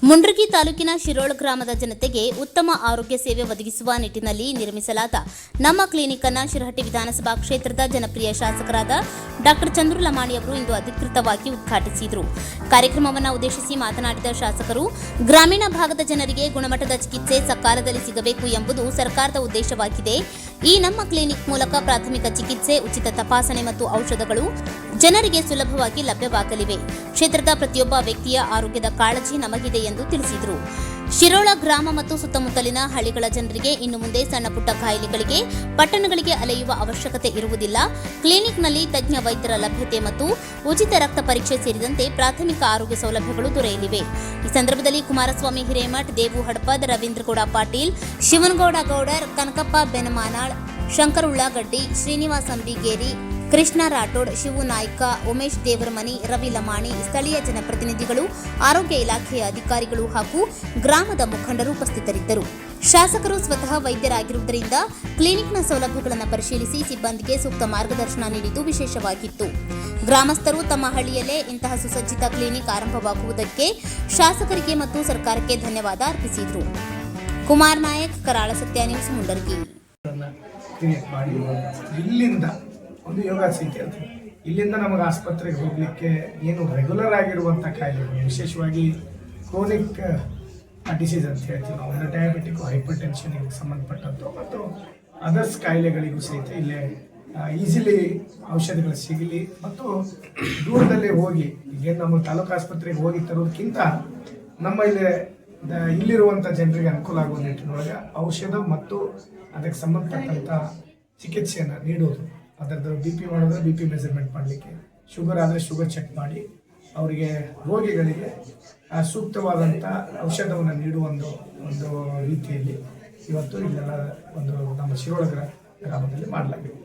ಮುಂಡ್ರಗಿ ತಾಲೂಕಿನ ಶಿರೋಳ ಗ್ರಾಮದ ಜನತೆಗೆ ಉತ್ತಮ ಆರೋಗ್ಯ ಸೇವೆ ಒದಗಿಸುವ ನಿಟ್ಟಿನಲ್ಲಿ ನಿರ್ಮಿಸಲಾದ ನಮ್ಮ ಕ್ಲಿನಿಕ್ ಅನ್ನು ಶಿರಹಟ್ಟಿ ವಿಧಾನಸಭಾ ಕ್ಷೇತ್ರದ ಜನಪ್ರಿಯ ಶಾಸಕರಾದ ಡಾಕ್ಟರ್ ಚಂದ್ರು ಲಮಾಣಿ ಅವರು ಇಂದು ಅಧಿಕೃತವಾಗಿ ಉದ್ಘಾಟಿಸಿದರು. ಕಾರ್ಯಕ್ರಮವನ್ನು ಉದ್ದೇಶಿಸಿ ಮಾತನಾಡಿದ ಶಾಸಕರು, ಗ್ರಾಮೀಣ ಭಾಗದ ಜನರಿಗೆ ಗುಣಮಟ್ಟದ ಚಿಕಿತ್ಸೆ ಸಕಾಲದಲ್ಲಿ ಸಿಗಬೇಕು ಎಂಬುದು ಸರ್ಕಾರದ ಉದ್ದೇಶವಾಗಿದೆ. ಈ ನಮ್ಮ ಕ್ಲಿನಿಕ್ ಮೂಲಕ ಪ್ರಾಥಮಿಕ ಚಿಕಿತ್ಸೆ, ಉಚಿತ ತಪಾಸಣೆ ಮತ್ತು ಔಷಧಗಳು ಜನರಿಗೆ ಸುಲಭವಾಗಿ ಲಭ್ಯವಾಗಲಿವೆ. ಕ್ಷೇತ್ರದ ಪ್ರತಿಯೊಬ್ಬ ವ್ಯಕ್ತಿಯ ಆರೋಗ್ಯದ ಕಾಳಜಿ ನಮಗಿದೆ ಎಂದು ತಿಳಿಸಿದರು. ಶಿರೋಳ ಗ್ರಾಮ ಮತ್ತು ಸುತ್ತಮುತ್ತಲಿನ ಹಳ್ಳಿಗಳ ಜನರಿಗೆ ಇನ್ನು ಮುಂದೆ ಸಣ್ಣ ಪುಟ್ಟ ಕಾಯಿಲೆಗಳಿಗೆ ಪಟ್ಟಣಗಳಿಗೆ ಅಲೆಯುವ ಅವಶ್ಯಕತೆ ಇರುವುದಿಲ್ಲ. ಕ್ಲಿನಿಕ್ನಲ್ಲಿ ತಜ್ಞ ವೈದ್ಯರ ಲಭ್ಯತೆ ಮತ್ತು ಉಚಿತ ರಕ್ತ ಪರೀಕ್ಷೆ ಸೇರಿದಂತೆ ಪ್ರಾಥಮಿಕ ಆರೋಗ್ಯ ಸೌಲಭ್ಯಗಳು ದೊರೆಯಲಿವೆ. ಈ ಸಂದರ್ಭದಲ್ಲಿ ಕುಮಾರಸ್ವಾಮಿ ಹಿರೇಮಠ್, ದೇವು ಹಡಪದ್, ರವೀಂದ್ರಗೌಡ ಪಾಟೀಲ್, ಶಿವನಗೌಡ ಗೌಡರ್, ಕನಕಪ್ಪ ಬೆನಮಾನಾಳ್, ಶಂಕರ್ ಉಳ್ಳಾಗಡ್ಡಿ, ಶ್ರೀನಿವಾಸ್ ಅಂಬಿಗೇರಿ, ಕೃಷ್ಣ ರಾಠೋಡ್, ಶಿವು ನಾಯ್ಕ, ಉಮೇಶ್ ದೇವರಮನಿ, ರವಿ ಲಮಾಣಿ, ಸ್ಥಳೀಯ ಜನಪ್ರತಿನಿಧಿಗಳು, ಆರೋಗ್ಯ ಇಲಾಖೆಯ ಅಧಿಕಾರಿಗಳು ಹಾಗೂ ಗ್ರಾಮದ ಮುಖಂಡರು ಉಪಸ್ಥಿತರಿದ್ದರು. ಶಾಸಕರು ಸ್ವತಃ ವೈದ್ಯರಾಗಿರುವುದರಿಂದ ಕ್ಲಿನಿಕ್ನ ಸೌಲಭ್ಯಗಳನ್ನು ಪರಿಶೀಲಿಸಿ ಸಿಬ್ಬಂದಿಗೆ ಸೂಕ್ತ ಮಾರ್ಗದರ್ಶನ ನೀಡಿದ್ದು ವಿಶೇಷವಾಗಿತ್ತು. ಗ್ರಾಮಸ್ಥರು ತಮ್ಮ ಹಳ್ಳಿಯಲ್ಲೇ ಇಂತಹ ಸುಸಜ್ಜಿತ ಕ್ಲಿನಿಕ್ ಆರಂಭವಾಗುವುದಕ್ಕೆ ಶಾಸಕರಿಗೆ ಮತ್ತು ಸರ್ಕಾರಕ್ಕೆ ಧನ್ಯವಾದ ಅರ್ಪಿಸಿದರು. ಕುಮಾರ್ ನಾಯಕ್, ಕರಾಳ ಸತ್ಯ ನ್ಯೂಸ್, ಮುಂಡರ್ಗಿ. ಒಂದು ಯೋಗ ಸಿಗ್ತದೆ. ಇಲ್ಲಿಂದ ನಮಗೆ ಆಸ್ಪತ್ರೆಗೆ ಹೋಗಲಿಕ್ಕೆ ಏನು ರೆಗ್ಯುಲರ್ ಆಗಿರುವಂಥ ಕಾಯಿಲೆಗಳು, ವಿಶೇಷವಾಗಿ ಕ್ರೋನಿಕ್ ಡಿಸೀಸ್ ಅಂತ ಹೇಳ್ತೀವಿ ನಾವು, ಅಂದರೆ ಡಯಾಬಿಟಿಕ್, ಹೈಪರ್ ಟೆನ್ಷನ್ಗೆ ಸಂಬಂಧಪಟ್ಟಂಥ ಮತ್ತು ಅದರ್ಸ್ ಕಾಯಿಲೆಗಳಿಗೂ ಸಹಿತ ಇಲ್ಲೇ ಈಸಿಲಿ ಔಷಧಿಗಳು ಸಿಗಲಿ ಮತ್ತು ದೂರದಲ್ಲೇ ಹೋಗಿ ಈಗೇನು ನಮ್ಮ ತಾಲೂಕು ಆಸ್ಪತ್ರೆಗೆ ಹೋಗಿ ತರೋದಕ್ಕಿಂತ ನಮ್ಮ ಇಲ್ಲಿರುವಂಥ ಜನರಿಗೆ ಅನುಕೂಲ ಆಗುವ ನಿಟ್ಟಿನೊಳಗೆ ಔಷಧ ಮತ್ತು ಅದಕ್ಕೆ ಸಂಬಂಧಪಟ್ಟಂಥ ಚಿಕಿತ್ಸೆಯನ್ನು ನೀಡೋದು, ಅದರದ್ದು BP ಮಾಡಿದ್ರೆ BP ಮೆಜರ್ಮೆಂಟ್ ಮಾಡಲಿಕ್ಕೆ, ಶುಗರ್ ಆದರೆ ಶುಗರ್ ಚೆಕ್ ಮಾಡಿ ಅವರಿಗೆ ರೋಗಿಗಳಿಗೆ ಸೂಕ್ತವಾದಂಥ ಔಷಧವನ್ನು ನೀಡುವ ಒಂದು ರೀತಿಯಲ್ಲಿ ಇವತ್ತು ಇಲ್ಲೆಲ್ಲ ನಮ್ಮ ಶಿರೋಳ ಗ್ರಾಮದಲ್ಲಿ ಮಾಡಲಾಗಿದೆ.